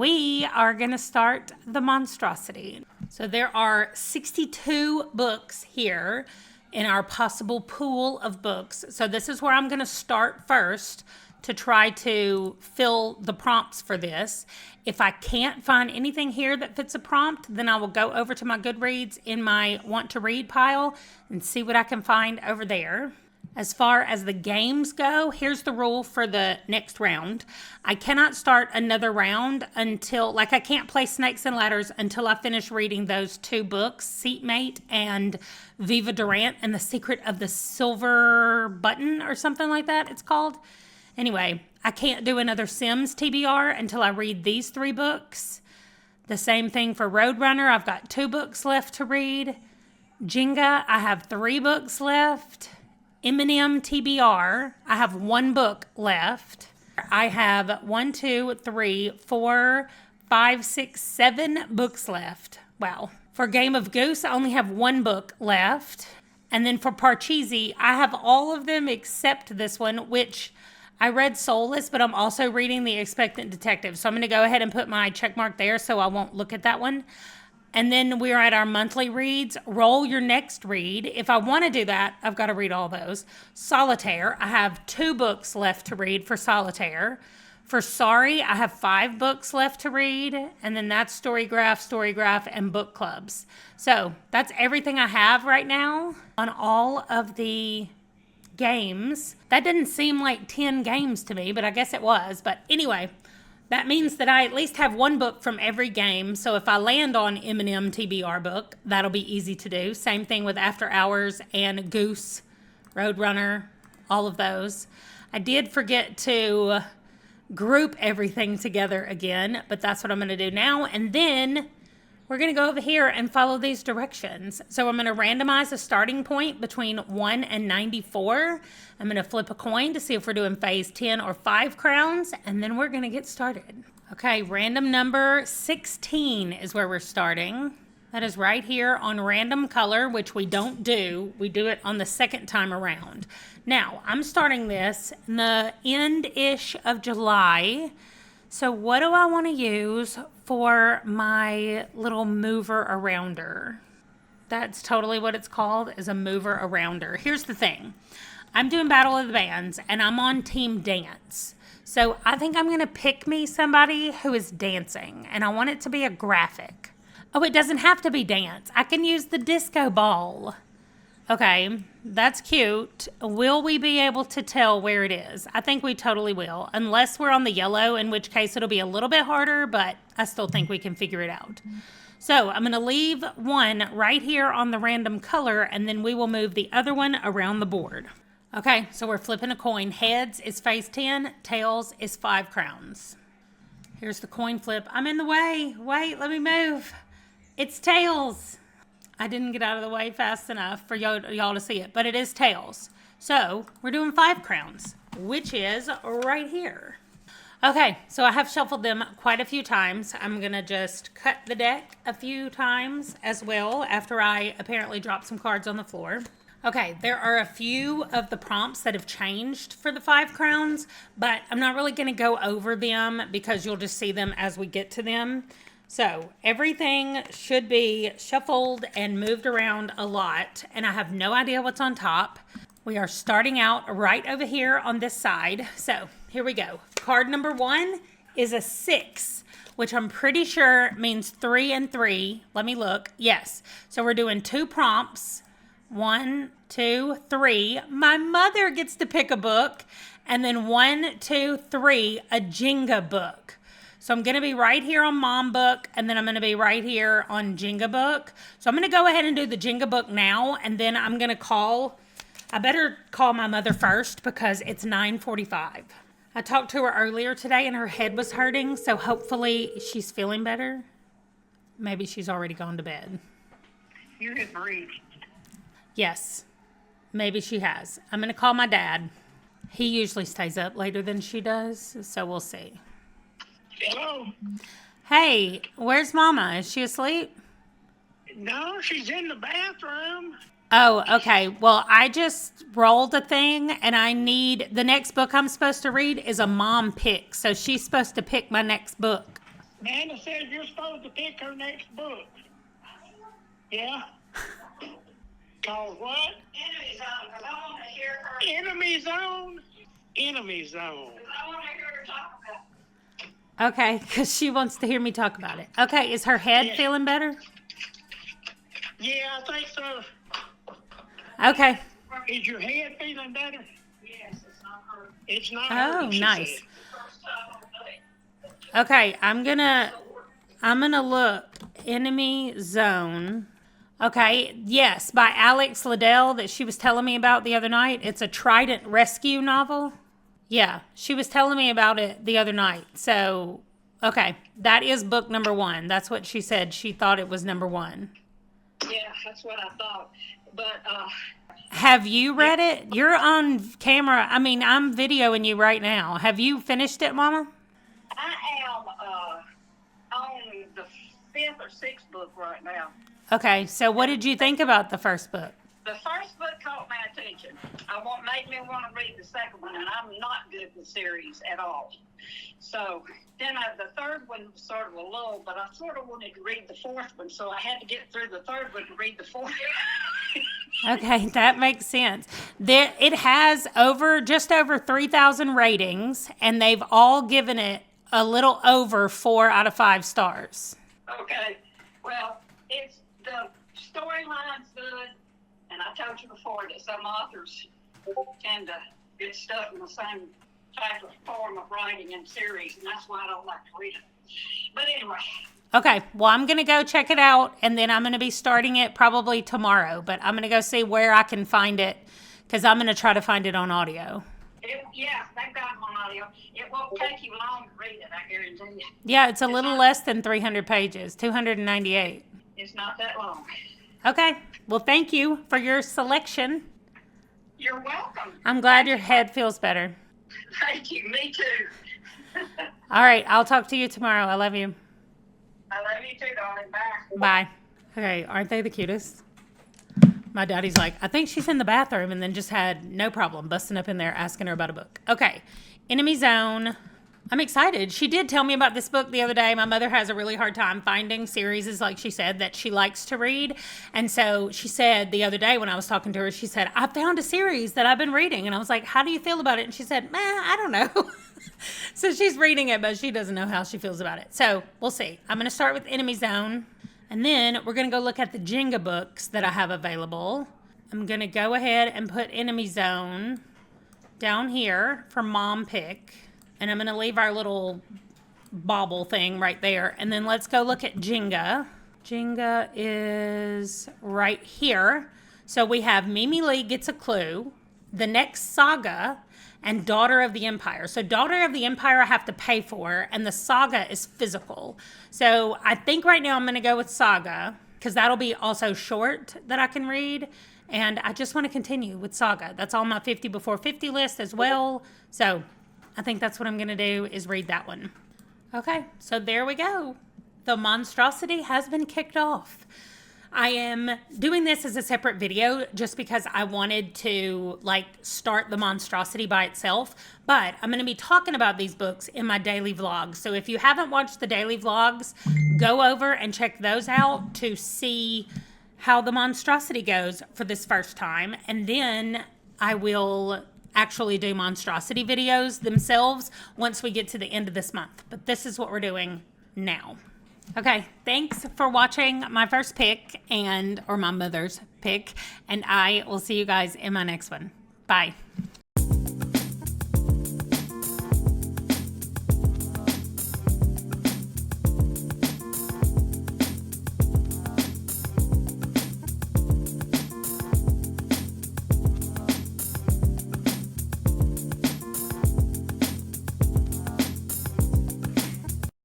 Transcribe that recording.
we are going to start the Monstrosity. So there are 62 books here in our possible pool of books. So this is where I'm going to start first to try to fill the prompts for this. If I can't find anything here that fits a prompt, then I will go over to my Goodreads in my want to read pile and see what I can find over there. As far as the games go, here's the rule for the next round. I cannot start another round until, I can't play Snakes and Ladders until I finish reading those two books, Seatmate and Viva Durant and the Secret of the Silver Button or something like that it's called. Anyway, I can't do another Sims TBR until I read these 3 books. The same thing for Roadrunner. I've got 2 books left to read. Jenga, I have 3 books left. Eminem TBR, I have 1 book left. I have 1, 2, 3, 4, 5, 6, 7 books left. Wow. For Game of Goose, I only have 1 book left. And then for Parcheesi, I have all of them except this one, which I read Soulless, but I'm also reading The Expectant Detective. So I'm going to go ahead and put my check mark there so I won't look at that one. And then we are at our monthly reads. Roll your next read. If I want to do that, I've got to read all those. Solitaire, I have 2 books left to read for Solitaire. For Sorry, I have 5 books left to read. And then that's storygraph, and book clubs. So that's everything I have right now on all of the games. That didn't seem like 10 games to me, but I guess it was. But anyway, that means that I at least have 1 book from every game. So if I land on Eminem TBR book, that'll be easy to do. Same thing with After Hours and Goose, Roadrunner, all of those. I did forget to group everything together again, but that's what I'm going to do now. And then we're going to go over here and follow these directions. So I'm going to randomize a starting point between 1 and 94. I'm going to flip a coin to see if we're doing phase 10 or 5 crowns, and then we're going to get started. Okay, random number 16 is where we're starting. That is right here on random color, which we don't do. We do it on the second time around. Now, I'm starting this in the end-ish of July. So what do I want to use for my little mover arounder? That's totally what it's called, is a mover arounder. Here's the thing. I'm doing Battle of the Bands, and I'm on Team Dance. So I think I'm going to pick me somebody who is dancing, and I want it to be a graphic. Oh, it doesn't have to be dance. I can use the disco ball. Okay, that's cute. Will we be able to tell where it is? I think we totally will, unless we're on the yellow, in which case it'll be a little bit harder, but I still think we can figure it out. So I'm going to leave 1 right here on the random color, and then we will move the other one around the board. Okay, so we're flipping a coin. Heads is phase 10, tails is 5 crowns. Here's the coin flip. I'm in the way. Wait, let me move. It's tails. I didn't get out of the way fast enough for y'all to see it, but it is tails. So we're doing 5 crowns, which is right here. Okay, so I have shuffled them quite a few times. I'm going to just cut the deck a few times as well after I apparently dropped some cards on the floor. Okay, there are a few of the prompts that have changed for the 5 crowns, but I'm not really going to go over them because you'll just see them as we get to them. So everything should be shuffled and moved around a lot, and I have no idea what's on top. We are starting out right over here on this side. So here we go. Card number 1 is a 6, which I'm pretty sure means 3 and 3. Let me look. Yes. So we're doing 2 prompts. 1, 2, 3. My mother gets to pick a book. And then 1, 2, 3, a Jenga book. So I'm going to be right here on Mom book, and then I'm going to be right here on Jenga book. So I'm going to go ahead and do the Jenga book now, and then I'm going to I better call my mother first because it's 9:45. I talked to her earlier today, and her head was hurting, so hopefully she's feeling better. Maybe she's already gone to bed. You have reached. Yes, maybe she has. I'm going to call my dad. He usually stays up later than she does, so we'll see. Hello? Hey, where's Mama? Is she asleep? No, she's in the bathroom. Oh, okay. Well, I just rolled a thing, and I need, the next book I'm supposed to read is a mom pick. So she's supposed to pick my next book. Nana said you're supposed to pick her next book. Yeah? Called what? Enemy Zone, because I want to hear her. Enemy Zone? Enemy Zone. Because I want to hear her talk about it. Okay, because she wants to hear me talk about it. Okay, is her head Yeah. feeling better? Yeah, I think so. Okay. Is your head feeling better? Yes, it's not her. It's not. Oh, hurting, she nice. said. First time on day. Okay, I'm gonna look Enemy Zone. Okay, yes, by Alex Liddell that she was telling me about the other night. It's a Trident rescue novel. Yeah, she was telling me about it the other night. So, okay, that is book number 1. That's what she said. She thought it was number 1. Yeah, that's what I thought. But, Have you read it? You're on camera. I mean, I'm videoing you right now. Have you finished it, Mama? I am on the 5th or 6th book right now. Okay, so what did you think about the first book? The first book caught my attention. Made me want to read the second one, and I'm not good with series at all. So then the third one was sort of a lull, but I sort of wanted to read the fourth one, so I had to get through the third one to read the fourth. Okay, that makes sense. It has just over 3,000 ratings, and they've all given it a little over 4 out of 5 stars. Okay, well, the storyline's good, and I told you before that some authors tend to get stuck in the same type of form of writing in series, and that's why I don't like to read it. But anyway. Okay, well, I'm going to go check it out, and then I'm going to be starting it probably tomorrow, but I'm going to go see where I can find it, because I'm going to try to find it on audio. Yeah, they've got them on audio. It won't take you long to read it, I guarantee you. Yeah, it's a little less than 300 pages, 298. It's not that long. Okay, well, thank you for your selection. You're welcome. I'm glad your head feels better. Thank you. Me too. All right, I'll talk to you tomorrow. I love you. I love you too, darling. Bye. Bye. Okay, aren't they the cutest? My daddy's like, I think she's in the bathroom, and then just had no problem busting up in there asking her about a book. Okay, Enemy Zone. I'm excited. She did tell me about this book the other day. My mother has a really hard time finding series, like she said, that she likes to read. And so she said the other day when I was talking to her, she said, I found a series that I've been reading. And I was like, how do you feel about it? And she said, I don't know. So she's reading it, but she doesn't know how she feels about it. So we'll see. I'm going to start with Enemy Zone. And then we're going to go look at the Jenga books that I have available. I'm going to go ahead and put Enemy Zone down here for Mom Pick. And I'm going to leave our little bauble thing right there. And then let's go look at Jenga. Jenga is right here. So we have Mimi Lee Gets a Clue, The Next Saga, and Daughter of the Empire. So Daughter of the Empire I have to pay for, and the Saga is physical. So I think right now I'm going to go with Saga, because that'll be also short that I can read. And I just want to continue with Saga. That's on my 50 before 50 list as well. So I think that's what I'm going to do, is read that one. Okay, so there we go. The Monstrosity has been kicked off. I am doing this as a separate video just because I wanted to start the Monstrosity by itself, but I'm going to be talking about these books in my daily vlogs. So if you haven't watched the daily vlogs, go over and check those out to see how the Monstrosity goes for this first time. And then I will actually do Monstrosity videos themselves once we get to the end of this month. But this is what we're doing now. Okay, thanks for watching my first pick or my mother's pick, and I will see you guys in my next one. Bye.